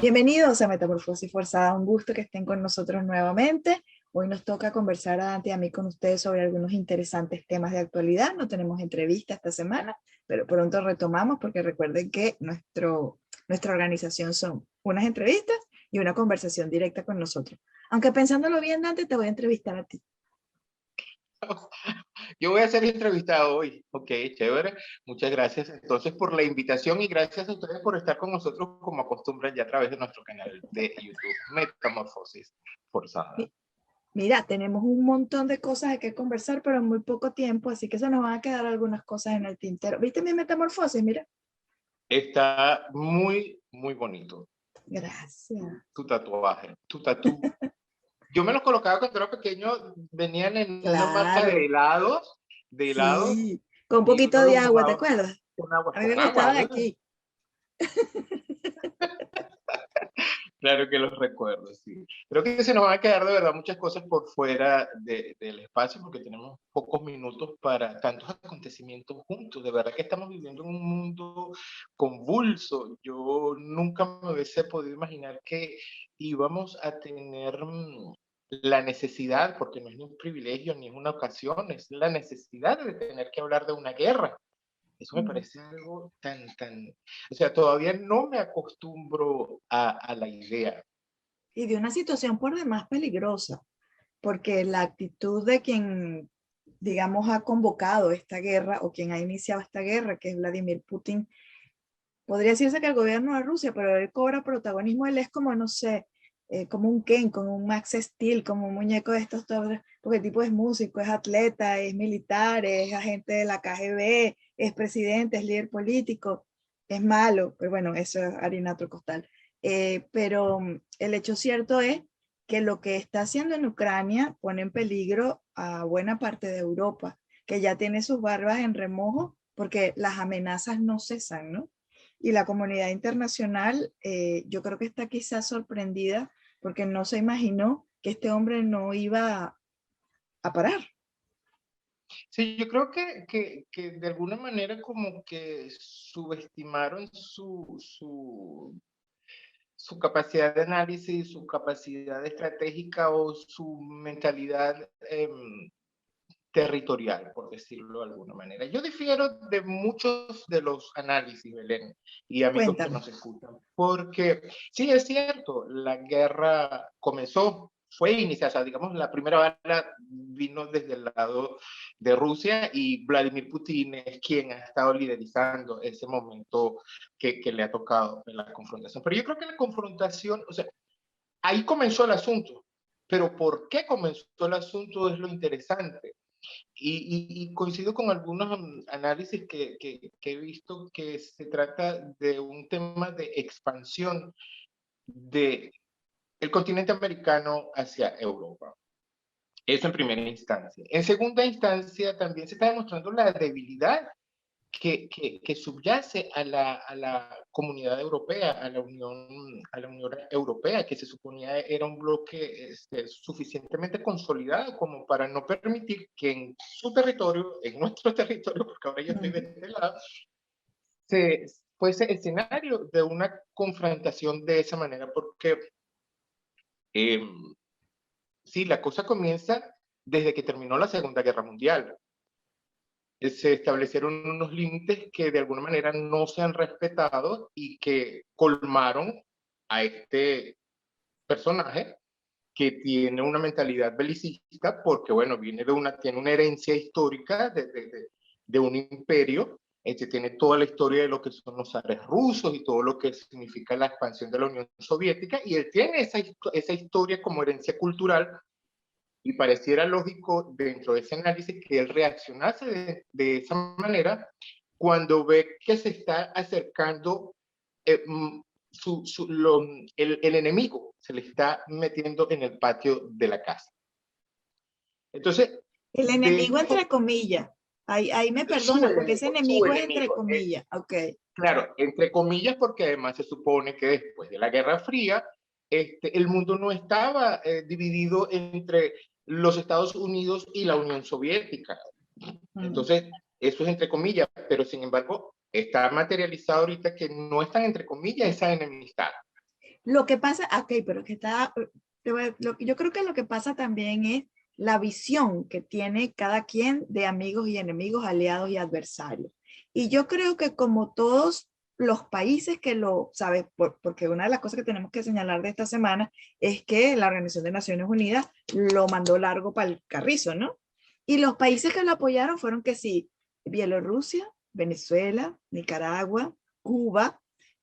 Bienvenidos a Metamorfosis Forzada, un gusto que estén con nosotros nuevamente. Hoy nos toca conversar a Dante y a mí con ustedes sobre algunos interesantes temas de actualidad. No tenemos entrevista esta semana, pero pronto retomamos porque recuerden que nuestra organización son unas entrevistas y una conversación directa con nosotros. Aunque pensándolo bien, Dante, te voy a entrevistar a ti. Yo voy a ser entrevistado hoy. Ok, chévere. Muchas gracias entonces por la invitación y gracias a ustedes por estar con nosotros como acostumbran ya a través de nuestro canal de YouTube, Metamorfosis Forzada. Mira, tenemos un montón de cosas de que conversar, pero en muy poco tiempo, así que se nos van a quedar algunas cosas en el tintero. ¿Viste mi metamorfosis? Mira. Está muy, muy bonito. Gracias. Tu tatuaje, tu tatú. Yo me los colocaba cuando era pequeño, venían en una marca Claro. de helados. Sí, con un Y poquito uno de los agua, ¿te mojaba acuerdas? A mí me con agua. gustaba de Bueno, aquí. claro que los recuerdo, sí. Creo que se nos van a quedar de verdad muchas cosas por fuera del espacio porque tenemos pocos minutos para tantos acontecimientos juntos. De verdad que estamos viviendo en un mundo convulso. Yo nunca me hubiese podido imaginar que íbamos a tener la necesidad, porque no es ni un privilegio ni es una ocasión, es la necesidad de tener que hablar de una guerra. Eso me parece algo o sea, todavía no me acostumbro a la idea. Y de una situación por demás peligrosa, porque la actitud de quien, digamos, ha convocado esta guerra o quien ha iniciado esta guerra, que es Vladimir Putin, podría decirse que el gobierno de Rusia, pero él cobra protagonismo, él es como, no sé, como un Ken, como un Max Steel, como un muñeco de estos, porque el tipo es músico, es atleta, es militar, es agente de la KGB, es presidente, es líder político, es malo, pero bueno, eso es harina otro costal. Pero el hecho cierto es que lo que está haciendo en Ucrania pone en peligro a buena parte de Europa, que ya tiene sus barbas en remojo porque las amenazas no cesan, ¿no? Y la comunidad internacional, yo creo que está quizás sorprendida porque no se imaginó que este hombre no iba a parar. Sí, yo creo que de alguna manera como que subestimaron su capacidad de análisis, su capacidad estratégica o su mentalidad territorial, por decirlo de alguna manera. Yo difiero de muchos de los análisis, Belén, y amigos que Cuéntame. nos escuchan, porque sí es cierto, la guerra comenzó, fue iniciada, digamos, la primera bala vino desde el lado de Rusia y Vladimir Putin es quien ha estado liderizando ese momento que le ha tocado en la confrontación. Pero yo creo que la confrontación, o sea, ahí comenzó el asunto, pero ¿por qué comenzó el asunto? Es lo interesante. Y coincido con algunos análisis que he visto que se trata de un tema de expansión del continente americano hacia Europa. Eso en primera instancia. En segunda instancia, también se está demostrando la debilidad que subyace a la comunidad europea, a la Unión Europea, que se suponía era un bloque suficientemente consolidado como para no permitir que en su territorio, en nuestro territorio, porque ahora yo estoy de este lado, se fuese escenario de una confrontación de esa manera, porque eh, sí, la cosa comienza desde que terminó la Segunda Guerra Mundial. Se establecieron unos límites que de alguna manera no se han respetado y que colmaron a este personaje que tiene una mentalidad belicista porque, bueno, tiene una herencia histórica de un imperio, tiene toda la historia de lo que son los zares rusos y todo lo que significa la expansión de la Unión Soviética, y él tiene esa historia como herencia cultural. Y pareciera lógico dentro de ese análisis que él reaccionase de esa manera cuando ve que se está acercando el enemigo, se le está metiendo en el patio de la casa. Entonces, El enemigo entre comillas. Ahí me perdonas porque ese enemigo es entre comillas. Ok. Claro, entre comillas, porque además se supone que después de la Guerra Fría, el mundo no estaba dividido entre los Estados Unidos y la Unión Soviética. Mm. Entonces, eso es entre comillas, pero sin embargo, está materializado ahorita que no están entre comillas esa enemistad. Lo que pasa, ok, pero que está, yo creo que lo que pasa también es la visión que tiene cada quien de amigos y enemigos, aliados y adversarios. Y yo creo que como todos los países que lo, ¿sabes? Porque una de las cosas que tenemos que señalar de esta semana es que la Organización de Naciones Unidas lo mandó largo para el carrizo, ¿no? Y los países que lo apoyaron fueron que sí, Bielorrusia, Venezuela, Nicaragua, Cuba,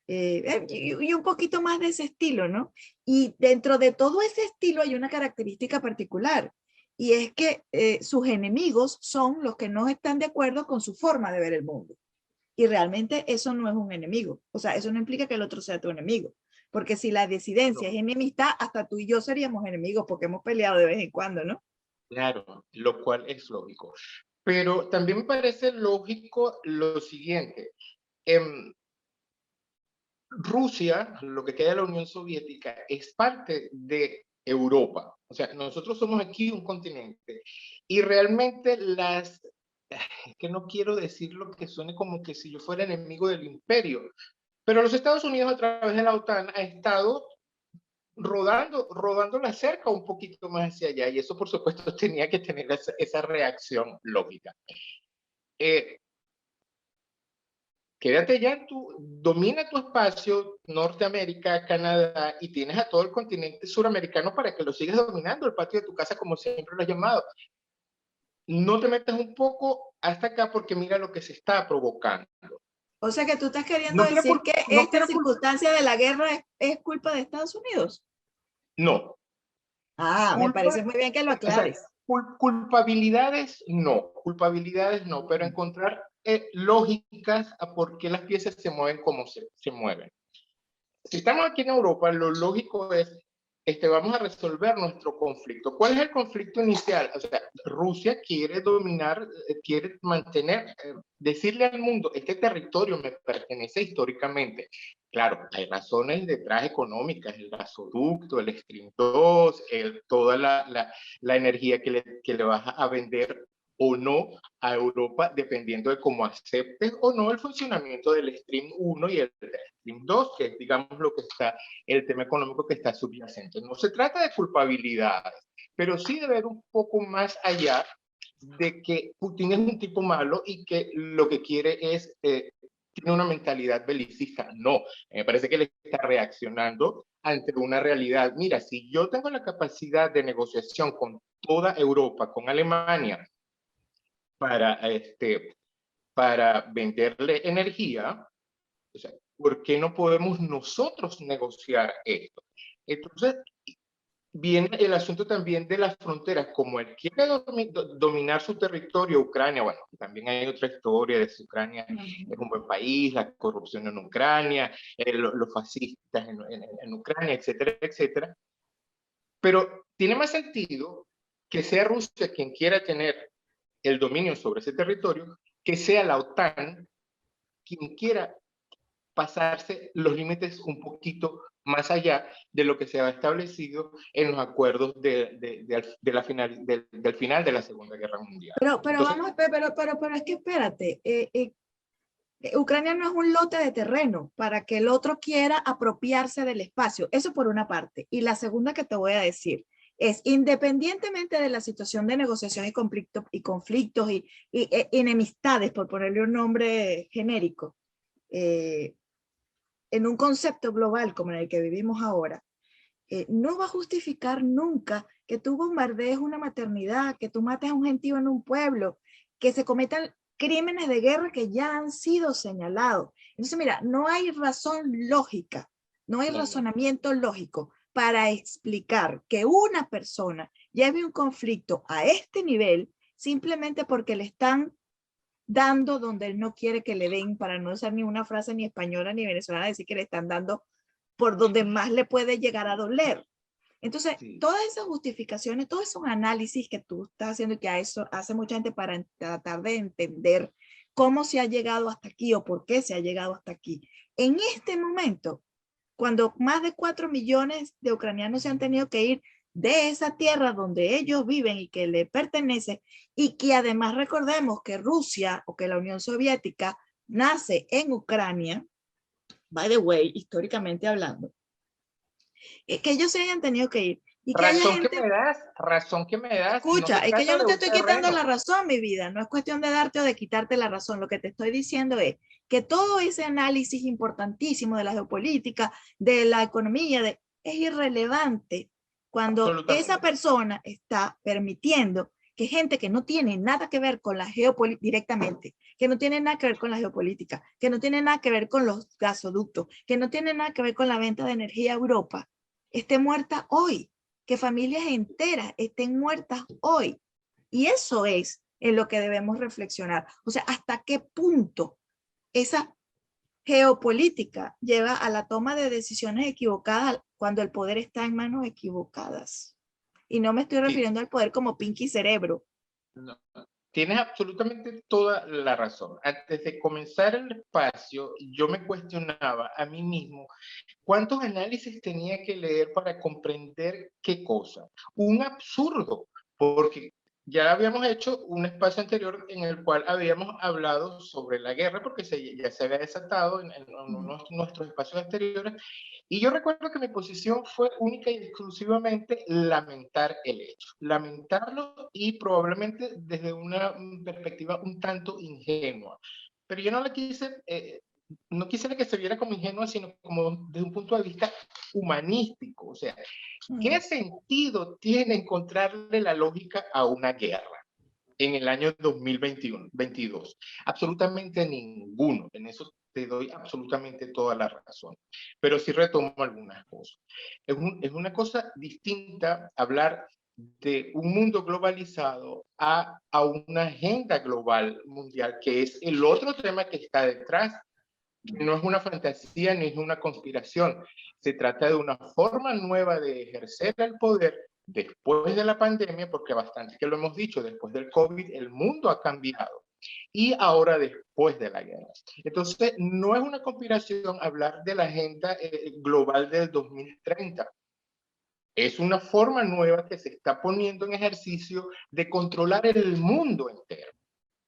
y un poquito más de ese estilo, ¿no? Y dentro de todo ese estilo hay una característica particular, y es que sus enemigos son los que no están de acuerdo con su forma de ver el mundo. Y realmente eso no es un enemigo. O sea, eso no implica que el otro sea tu enemigo. Porque si la disidencia es enemistad, hasta tú y yo seríamos enemigos porque hemos peleado de vez en cuando, ¿no? Claro, lo cual es lógico. Pero también me parece lógico lo siguiente. Rusia, lo que queda de la Unión Soviética, es parte de Europa. O sea, nosotros somos aquí un continente. Y realmente es que no quiero decir lo que suene como que si yo fuera enemigo del imperio, pero los Estados Unidos a través de la OTAN ha estado rodando la cerca un poquito más hacia allá, y eso por supuesto tenía que tener esa reacción lógica. Quédate ya, domina tu espacio, Norteamérica, Canadá, y tienes a todo el continente suramericano para que lo sigas dominando, el patio de tu casa, como siempre lo has llamado. No te metas un poco hasta acá porque mira lo que se está provocando. O sea que tú estás queriendo No quiero, decir que no esta quiero circunstancia de la guerra es culpa de Estados Unidos. no, Ah, me culpa, parece muy bien que lo o sea, aclares. culpabilidades no, pero encontrar lógicas a por qué las piezas se mueven como se mueven. Si estamos aquí en Europa, lo lógico es, vamos a resolver nuestro conflicto. ¿Cuál es el conflicto inicial? O sea, Rusia quiere dominar, quiere mantener, decirle al mundo, este territorio me pertenece históricamente. Claro, hay razones detrás económicas, el gasoducto, el Stream 2, toda la energía que le vas a vender o no a Europa, dependiendo de cómo aceptes o no el funcionamiento del Stream 1 y el Stream 2, que es, digamos, lo que está, el tema económico que está subyacente. No se trata de culpabilidades, pero sí de ver un poco más allá de que Putin es un tipo malo y que lo que quiere es, tiene una mentalidad belicista. No, me parece que él está reaccionando ante una realidad. Mira, si yo tengo la capacidad de negociación con toda Europa, con Alemania, para, para venderle energía, o sea, ¿por qué no podemos nosotros negociar esto? Entonces, viene el asunto también de las fronteras. Como él quiere dominar su territorio, Ucrania, bueno, también hay otra historia de si Ucrania es un buen país, la corrupción en Ucrania, los fascistas en Ucrania, etcétera, etcétera. Pero tiene más sentido que sea Rusia quien quiera tener el dominio sobre ese territorio, que sea la OTAN quien quiera pasarse los límites un poquito más allá de lo que se ha establecido en los acuerdos la final, del final de la Segunda Guerra Mundial. Pero Entonces, vamos, pero es que espérate, Ucrania no es un lote de terreno para que el otro quiera apropiarse del espacio. Eso por una parte. Y la segunda que te voy a decir es, independientemente de la situación de negociación y conflictos y enemistades, por ponerle un nombre genérico, en un concepto global como en el que vivimos ahora, no va a justificar nunca que tú bombardees una maternidad, que tú mates a un gentío en un pueblo, que se cometan crímenes de guerra que ya han sido señalados. Entonces, mira, no hay razón lógica, no hay razonamiento lógico para explicar que una persona lleve un conflicto a este nivel simplemente porque le están dando donde él no quiere que le den, para no usar ni una frase ni española ni venezolana, decir que le están dando por donde más le puede llegar a doler. Entonces, sí, todas esas justificaciones, todos esos análisis que tú estás haciendo y que hace mucha gente para tratar de entender cómo se ha llegado hasta aquí o por qué se ha llegado hasta aquí. En este momento, cuando más de 4 millones de ucranianos se han tenido que ir de esa tierra donde ellos viven y que le pertenece, y que además recordemos que Rusia o que la Unión Soviética nace en Ucrania, by the way, históricamente hablando, que ellos se hayan tenido que ir. Y que haya gente, razón que me das, y no escucha, se es que yo trata no de te un estoy quitando la terreno. razón, mi vida, no es cuestión de darte o de quitarte la razón, lo que te estoy diciendo es que todo ese análisis importantísimo de la geopolítica, de la economía, es irrelevante cuando esa Absolutamente. persona está permitiendo que gente que no tiene nada que ver con la geopolítica directamente, que no tiene nada que ver con la geopolítica, que no tiene nada que ver con los gasoductos, que no tiene nada que ver con la venta de energía a Europa, esté muerta hoy, que familias enteras estén muertas hoy. Y eso es en lo que debemos reflexionar. O sea, hasta qué punto esa geopolítica lleva a la toma de decisiones equivocadas cuando el poder está en manos equivocadas. Y no me estoy Sí, refiriendo al poder como Pinky Cerebro. no, tienes absolutamente toda la razón. Antes de comenzar el espacio, yo me cuestionaba a mí mismo cuántos análisis tenía que leer para comprender qué cosa. Un absurdo, porque ya habíamos hecho un espacio anterior en el cual habíamos hablado sobre la guerra, porque ya se había desatado en nuestros espacios anteriores, y yo recuerdo que mi posición fue única y exclusivamente lamentar el hecho, lamentarlo y probablemente desde una perspectiva un tanto ingenua. Pero yo no la quise, no quisiera que se viera como ingenua, sino como desde un punto de vista humanístico. O sea, ¿qué sentido tiene encontrarle la lógica a una guerra en el año 2022? Absolutamente ninguno. En eso te doy absolutamente toda la razón. Pero sí retomo algunas cosas. Es una cosa distinta hablar de un mundo globalizado a una agenda global mundial, que es el otro tema que está detrás. No es una fantasía ni es una conspiración. Se trata de una forma nueva de ejercer el poder después de la pandemia, porque bastante que lo hemos dicho, después del COVID el mundo ha cambiado. Y ahora después de la guerra. Entonces, no es una conspiración hablar de la agenda global del 2030. Es una forma nueva que se está poniendo en ejercicio de controlar el mundo entero.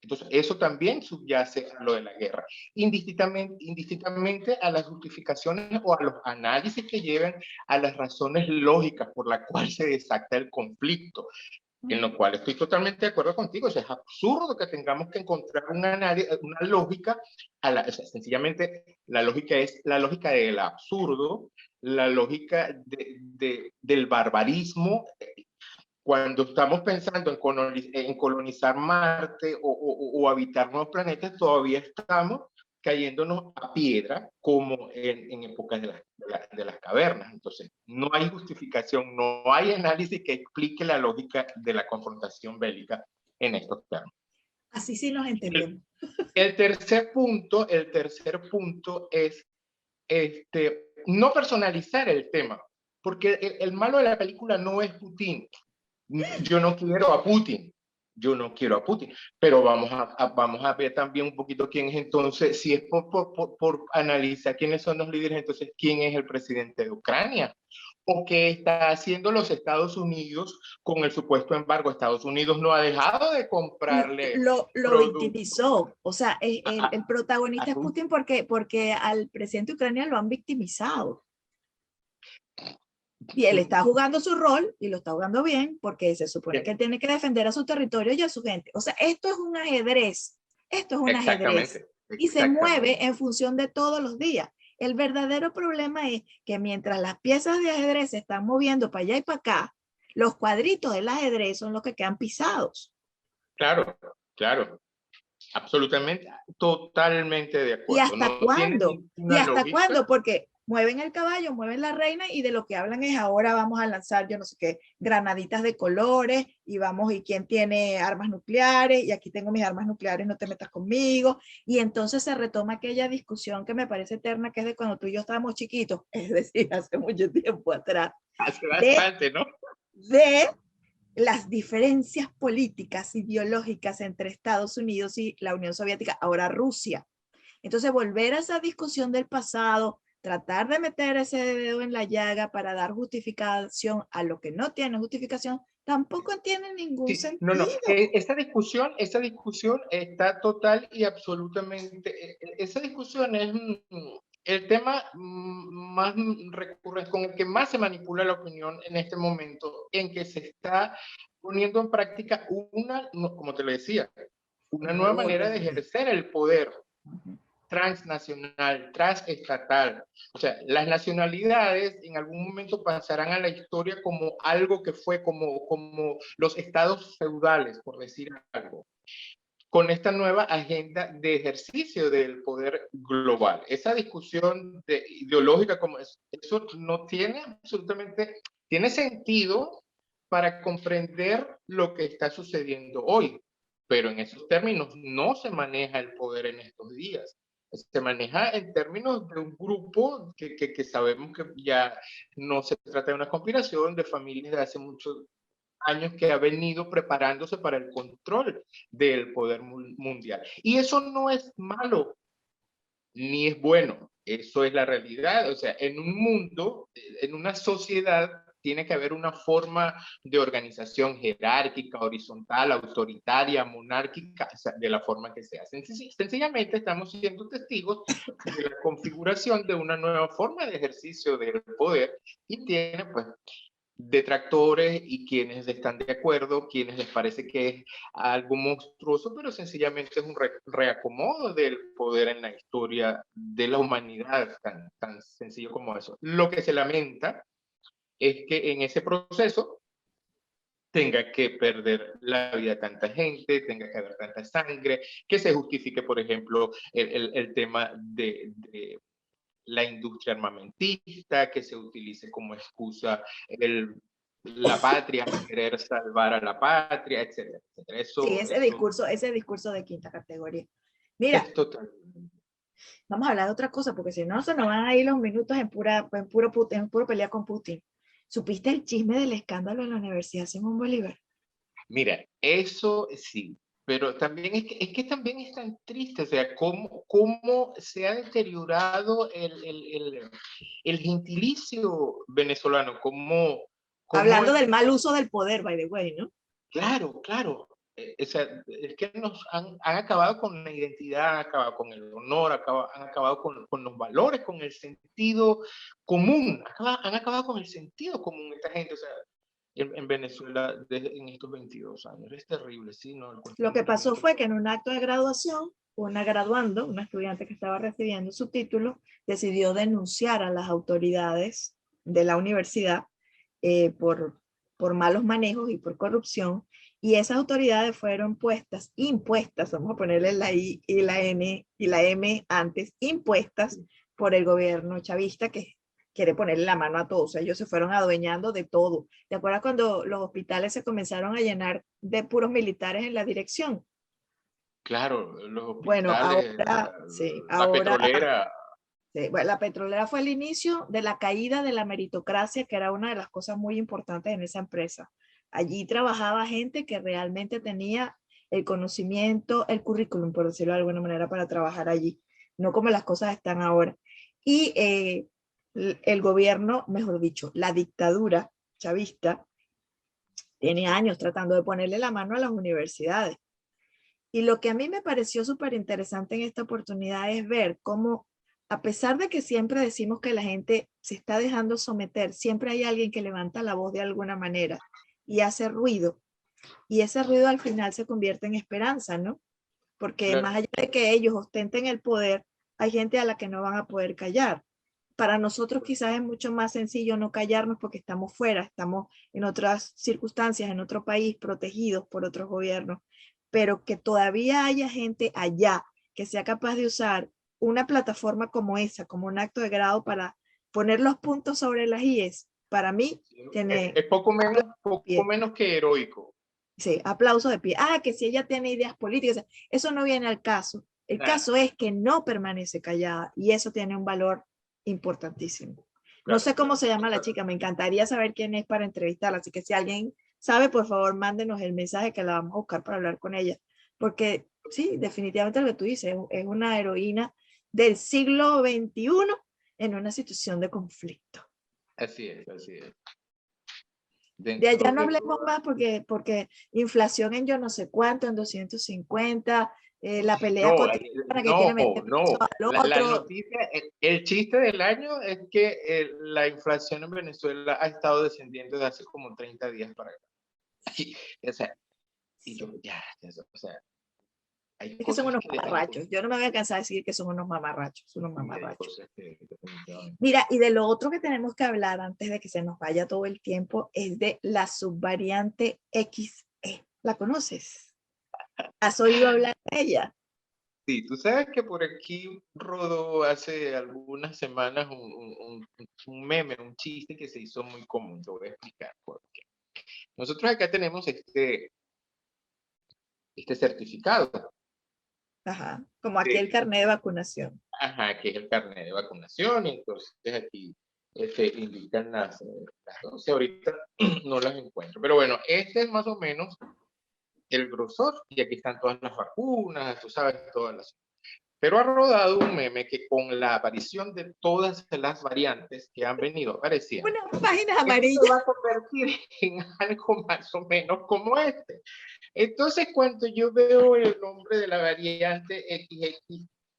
Entonces, eso también subyace a lo de la guerra, indistintamente a las justificaciones o a los análisis que lleven a las razones lógicas por las cuales se desata el conflicto, en lo cual estoy totalmente de acuerdo contigo. O sea, es absurdo que tengamos que encontrar una lógica, o sea, sencillamente la lógica es la lógica del absurdo, la lógica del barbarismo. Cuando estamos pensando en colonizar Marte o habitar nuevos planetas, todavía estamos cayéndonos a piedra como en épocas de las cavernas. Entonces, no hay justificación, no hay análisis que explique la lógica de la confrontación bélica en estos términos. Así sí nos entendemos. El tercer punto es no personalizar el tema, porque el malo de la película no es Putin. Yo no quiero a Putin, yo no quiero a Putin, pero vamos a ver también un poquito quién es entonces, si es por analizar quiénes son los líderes, entonces quién es el presidente de Ucrania, o qué está haciendo los Estados Unidos con el supuesto embargo. Estados Unidos no ha dejado de comprarle Lo productos victimizó, o sea, el a protagonista es Rusia. Putin porque al presidente de Ucrania lo han victimizado. Y él está jugando su rol y lo está jugando bien porque se supone que él tiene que defender a su territorio y a su gente. O sea, esto es un ajedrez. Esto es un ajedrez. Exactamente, Y se exactamente. mueve en función de todos los días. El verdadero problema es que mientras las piezas de ajedrez se están moviendo para allá y para acá, los cuadritos del ajedrez son los que quedan pisados. Claro, claro. Absolutamente, totalmente de ¿Y acuerdo. hasta No tiene cuándo? ¿Y ninguna hasta lógica. cuándo? Porque mueven el caballo, mueven la reina y de lo que hablan es ahora vamos a lanzar, yo no sé qué, granaditas de colores y vamos, y quién tiene armas nucleares y aquí tengo mis armas nucleares, no te metas conmigo. Y entonces se retoma aquella discusión que me parece eterna, que es de cuando tú y yo estábamos chiquitos, es decir, hace mucho tiempo atrás, Hace de, bastante, ¿no? de las diferencias políticas, ideológicas entre Estados Unidos y la Unión Soviética, ahora Rusia. Entonces, volver a esa discusión del pasado, tratar de meter ese dedo en la llaga para dar justificación a lo que no tiene justificación, tampoco tiene ningún Sí, no, no. sentido. Esta discusión está total y absolutamente. Esa discusión es el tema más recurrente, con el que más se manipula la opinión en este momento, en que se está poniendo en práctica como te lo decía, una nueva manera de ejercer el poder transnacional, transestatal. O sea, las nacionalidades en algún momento pasarán a la historia como algo que fue como los estados feudales, por decir algo, con esta nueva agenda de ejercicio del poder global. Esa discusión ideológica como eso no tiene absolutamente, tiene sentido para comprender lo que está sucediendo hoy, pero en esos términos no se maneja el poder en estos días. Se maneja en términos de un grupo que sabemos que ya no se trata de una conspiración de familias de hace muchos años que ha venido preparándose para el control del poder mundial. Y eso no es malo, ni es bueno. Eso es la realidad. O sea, en un mundo, en una sociedad, tiene que haber una forma de organización jerárquica, horizontal, autoritaria, monárquica, o sea, de la forma que sea. Sencillamente estamos siendo testigos de la configuración de una nueva forma de ejercicio del poder y tiene, pues, detractores y quienes están de acuerdo, quienes les parece que es algo monstruoso, pero sencillamente es un reacomodo del poder en la historia de la humanidad, tan sencillo como eso. Lo que se lamenta es que en ese proceso tenga que perder la vida tanta gente, tenga que haber tanta sangre, que se justifique, por ejemplo, el tema de la industria armamentista, que se utilice como excusa la patria, querer salvar a la patria, etcétera, etcétera. Sí, Eso ese discurso de quinta categoría. Mira, es total. vamos a hablar de otra cosa, porque si no se nos van a ir los minutos en puro pelea con Putin. ¿Supiste el chisme del escándalo en la Universidad Simón Bolívar? Mira, eso sí, pero también es que también es tan triste, o sea, cómo se ha deteriorado el gentilicio venezolano, cómo Hablando del mal uso del poder, by the way, ¿no? claro, claro. O sea, es que nos han acabado con la identidad, han acabado con el honor, han acabado con los valores, con el sentido común, han acabado con el sentido común esta gente, o sea, en Venezuela en estos 22 años. Es terrible, sí, ¿no? El Lo que pasó cuestionamiento. fue que en un acto de graduación, una graduando, una estudiante que estaba recibiendo su título, decidió denunciar a las autoridades de la universidad por malos manejos y por corrupción, y esas autoridades fueron impuestas, vamos a ponerle la I y la N y la M antes, impuestas por el gobierno chavista que quiere ponerle la mano a todos. O sea, ellos se fueron adueñando de todo. ¿Te acuerdas cuando los hospitales se comenzaron a llenar de puros militares en la dirección? Claro, los Bueno, hospitales, ahora, sí, la ahora, petrolera, sí, bueno, la petrolera fue el inicio de la caída de la meritocracia, que era una de las cosas muy importantes en esa empresa. Allí trabajaba gente que realmente tenía el conocimiento, el currículum, por decirlo de alguna manera, para trabajar allí, no como las cosas están ahora. Y el gobierno, mejor dicho, la dictadura chavista, tiene años tratando de ponerle la mano a las universidades. Y lo que a mí me pareció súper interesante en esta oportunidad es ver cómo, a pesar de que siempre decimos que la gente se está dejando someter, siempre hay alguien que levanta la voz de alguna manera y hace ruido. Y ese ruido al final se convierte en esperanza, ¿no? Porque claro, más allá de que ellos ostenten el poder, hay gente a la que no van a poder callar. Para nosotros quizás es mucho más sencillo no callarnos porque estamos fuera, estamos en otras circunstancias, en otro país, protegidos por otros gobiernos, pero que todavía haya gente allá que sea capaz de usar una plataforma como esa, como un acto de grado para poner los puntos sobre las IES, para mí tiene es poco pie. menos que heroico. Sí, aplauso de pie. Ah, que si ella tiene ideas políticas, eso no viene al caso. El Nada, caso es que no permanece callada y eso tiene un valor importantísimo. No claro, sé cómo claro. se llama la chica, me encantaría saber quién es para entrevistarla, así que si alguien sabe, por favor, mándenos el mensaje que la vamos a buscar para hablar con ella, porque sí, definitivamente lo que tú dices es una heroína del siglo XXI en una situación de conflicto. Así es, así es. De allá Dentro no de hablemos toda- más porque inflación en yo no sé cuánto, en 250, la pelea No, cotidiana que quiere no, meter preso no. al La otro. noticia, el chiste del año es que la inflación en Venezuela ha estado descendiendo desde hace como 30 días para acá. Y, o sea, y yo, ya, o sea, hay Es que son cosas unos que mamarrachos. Yo no me voy a cansar de decir que son unos mamarrachos, son unos y hay mamarrachos. cosas que definitivamente. Mira, y de lo otro que tenemos que hablar antes de que se nos vaya todo el tiempo es de la subvariante XE. ¿La conoces? ¿Has oído hablar de ella? Sí, tú sabes que por aquí rodó hace algunas semanas un meme, un chiste que se hizo muy común. Te voy a explicar por qué. Nosotros acá tenemos este certificado, Ajá, como aquí el de, carnet de vacunación. ajá, que es el carnet de vacunación, y entonces aquí indican las dosis. Ahorita no las encuentro, pero bueno, este es más o menos el grosor, y aquí están todas las vacunas, tú sabes, todas las. Pero ha rodado un meme que con la aparición de todas las variantes que han venido apareciendo, Unas páginas esto se amarillas. va a convertir en algo más o menos como este. Entonces, cuando yo veo el nombre de la variante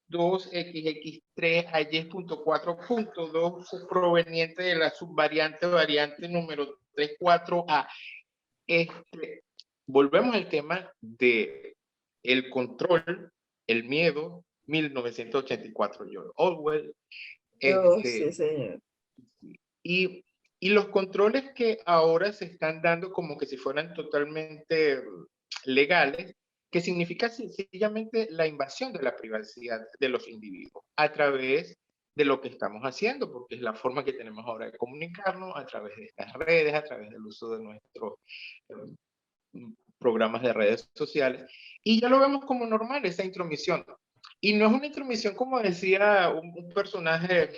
XX2, XX3, AY.4.2, proveniente de la subvariante variante número 34A, volvemos al tema de el control, el miedo, 1984, George Orwell, Oh, sí, este, señor. y, y los controles que ahora se están dando como que si fueran totalmente legales, que significa sencillamente la invasión de la privacidad de los individuos a través de lo que estamos haciendo, porque es la forma que tenemos ahora de comunicarnos a través de estas redes, a través del uso de nuestros programas de redes sociales, y ya lo vemos como normal, esa intromisión. Y no es una intromisión, como decía un personaje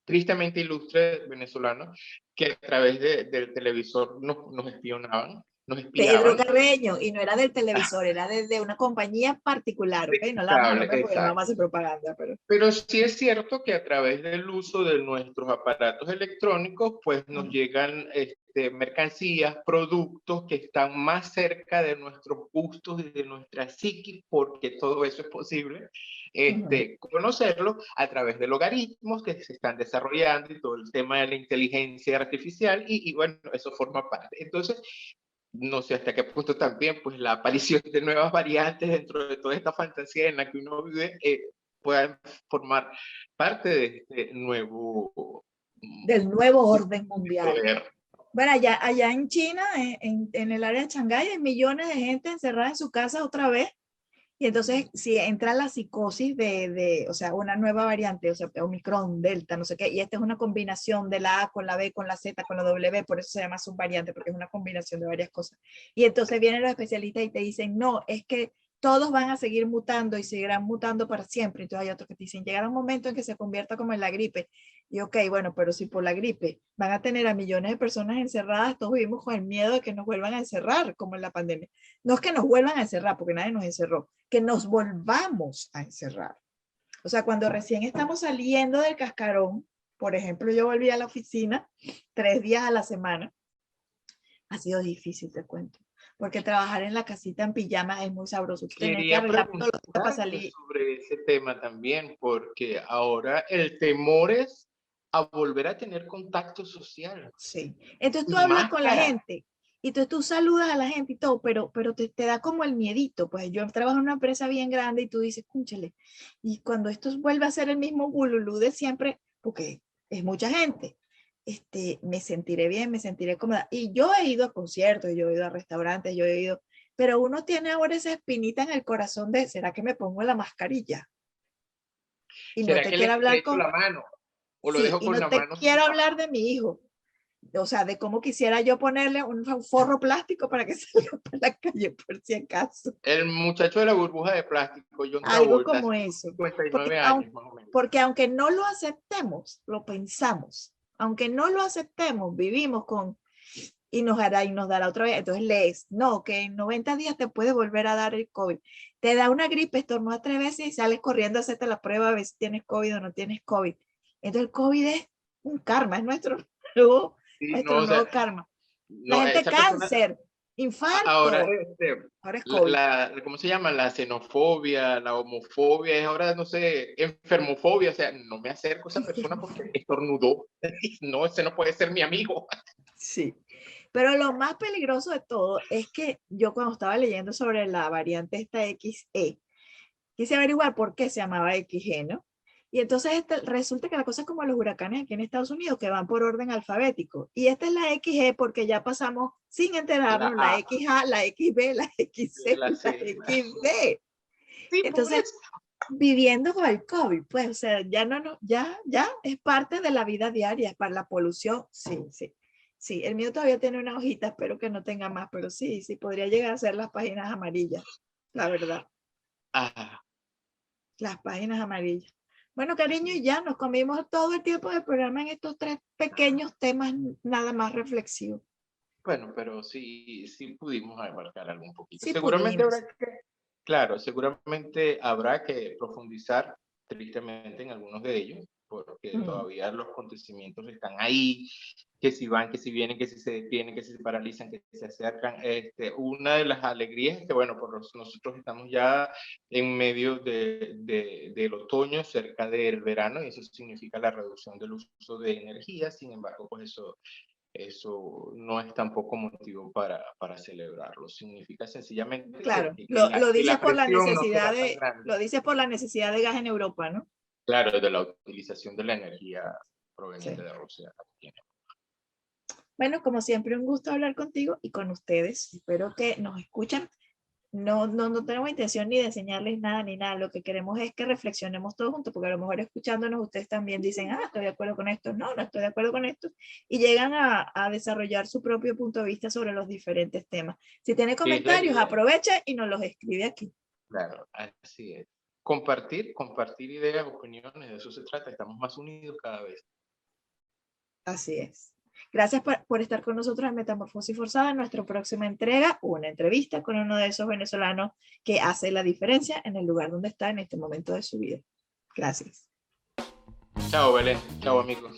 tristemente ilustre venezolano, que a través del televisor nos espionaban, nos Pedro espiaban. Carreño, y no era del televisor, era de una compañía particular, ¿ok? No la vamos a nombrar porque no vamos a Exacto. hacer propaganda, pero... Pero sí es cierto que a través del uso de nuestros aparatos electrónicos, pues nos llegan mercancías, productos que están más cerca de nuestros gustos y de nuestra psiquis, porque todo eso es posible, conocerlo a través de logaritmos que se están desarrollando y todo el tema de la inteligencia artificial, y bueno, eso forma parte. Entonces, no sé hasta qué punto también, pues la aparición de nuevas variantes dentro de toda esta fantasía en la que uno vive, puedan formar parte de este nuevo Del nuevo orden mundial. poder. Bueno, allá en China, en el área de Shanghái, hay millones de gente encerrada en su casa otra vez. Y entonces, si entra la psicosis o sea, una nueva variante, o sea, Omicron, Delta, no sé qué, y esta es una combinación de la A con la B, con la Z, con la W, por eso se llama subvariante, porque es una combinación de varias cosas. Y entonces vienen los especialistas y te dicen, no, es que todos van a seguir mutando y seguirán mutando para siempre. Entonces hay otros que te dicen, llegará un momento en que se convierta como en la gripe. Y ok, bueno, pero si por la gripe van a tener a millones de personas encerradas, todos vivimos con el miedo de que nos vuelvan a encerrar, como en la pandemia. No es que nos vuelvan a encerrar, porque nadie nos encerró, que nos volvamos a encerrar. O sea, cuando recién estamos saliendo del cascarón, por ejemplo, yo volví a la oficina 3 días a la semana, ha sido difícil, te cuento, porque trabajar en la casita en pijama es muy sabroso. Tener que Quería arreglar todo lo que para preguntarte salir. sobre ese tema también, porque ahora el temor es a volver a tener contacto social Sí. Entonces tú y hablas con la máscara. gente y entonces tú saludas a la gente y todo, pero te da como el miedito. Pues yo trabajo en una empresa bien grande y tú dices, cúnchale, y cuando esto vuelve a ser el mismo bululú de siempre, porque es mucha gente, me sentiré bien, me sentiré cómoda. Y yo he ido a conciertos, yo he ido a restaurantes, yo he ido, pero uno tiene ahora esa espinita en el corazón de, ¿será que me pongo la mascarilla? Y no ¿Será te que le quiero hablar estrecho con, la mano o lo sí, dejo y con no la te mano quiero cerrada? hablar de mi hijo, o sea, de cómo quisiera yo ponerle un forro plástico para que salga por la calle por si acaso. El muchacho de la burbuja de plástico, John Algo Travolta, como hace eso. Porque, 59 años más o menos. porque aunque no lo aceptemos, lo pensamos. Aunque no lo aceptemos, vivimos con, y nos dará otra vez. Entonces lees, no, que en 90 días te puede volver a dar el COVID. Te da una gripe, estornudas 3 veces y sales corriendo a hacerte la prueba a ver si tienes COVID o no tienes COVID. Entonces el COVID es un karma, es nuestro Sí, no, nuestro o nuevo sea, karma. La no, gente esa persona, cáncer, ahora, infarto, ahora es la, COVID. ¿cómo se llama? La xenofobia, la homofobia, es ahora, no sé, enfermofobia, o sea, no me acerco a esa persona porque estornudó. No, ese no puede ser mi amigo. Sí. Pero lo más peligroso de todo es que yo cuando estaba leyendo sobre la variante esta XE, quise averiguar por qué se llamaba XG, ¿no? Y entonces resulta que la cosa es como los huracanes aquí en Estados Unidos, que van por orden alfabético. Y esta es la XG porque ya pasamos sin La enterarnos la A, XA, la XB, la XC, la la C. XD. Sí, por Entonces, eso. viviendo con el COVID, pues, o sea, ya no, ya es parte de la vida diaria, es para la polución, sí, sí. Sí, el mío todavía tiene una hojita, espero que no tenga más, pero sí, sí, podría llegar a ser las páginas amarillas, la verdad, Ah, las páginas amarillas. Bueno, cariño, y ya nos comimos todo el tiempo del programa en estos tres pequeños temas, nada más reflexivos. bueno, pero sí, sí pudimos abarcar algo un poquito. Sí Seguramente pudimos. habrá que, claro, seguramente habrá que profundizar tristemente en algunos de ellos, porque Mm, todavía los acontecimientos están ahí, que si van, que si vienen, que si se detienen, que si se paralizan, que se acercan. Una de las alegrías es que, bueno, nosotros estamos ya en medio del otoño, cerca del verano, y eso significa la reducción del uso de energía. Sin embargo, pues eso no es tampoco motivo para celebrarlo. Significa sencillamente claro, que lo dices la por la presión no necesidad será tan de, grande. lo dices por la necesidad de gas en Europa, ¿no? Claro, de la utilización de la energía proveniente Sí. de Rusia. Bueno, como siempre, un gusto hablar contigo y con ustedes. Espero que nos escuchan. No tenemos intención ni de enseñarles nada ni nada. Lo que queremos es que reflexionemos todos juntos, porque a lo mejor escuchándonos ustedes también dicen, ah, estoy de acuerdo con esto, no estoy de acuerdo con esto, y llegan a desarrollar su propio punto de vista sobre los diferentes temas. Si tiene Que es la comentarios, idea. aprovecha y nos los escribe aquí. Claro, así es. Compartir ideas, opiniones, de eso se trata. Estamos más unidos cada vez. Así es. Gracias por estar con nosotros en Metamorfosis Forzada. En nuestra próxima entrega, una entrevista con uno de esos venezolanos que hace la diferencia en el lugar donde está en este momento de su vida. Gracias. Chao, Belén. Chao, amigos.